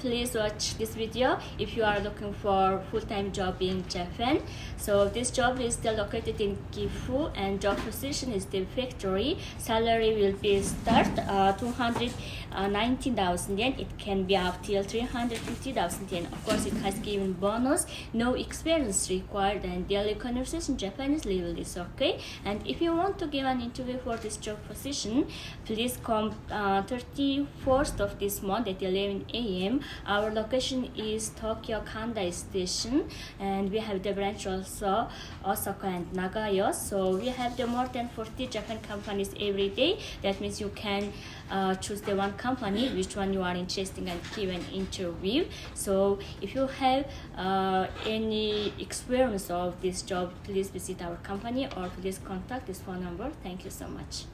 please watch this video if you are looking for full-time job in Japan. So this job is still located in Gifu, and job position is the factory. Salary will be start 219,000 yen. It can be up till 350,000 yen. Of course, it has given bonus, no experience required, and daily conversation Japanese level is okay. And if you want to give an interview for this job position, please come 31st of this month at 11 a.m. Our location is Tokyo Kandai Station, and we have the branch also Osaka and Nagaya. So we have the more than 40 Japan companies every day. That means you can choose the one company which one you are interested in and give an interview. So if you have any experience of this job, please visit our company or please contact this phone number. Thank you so much.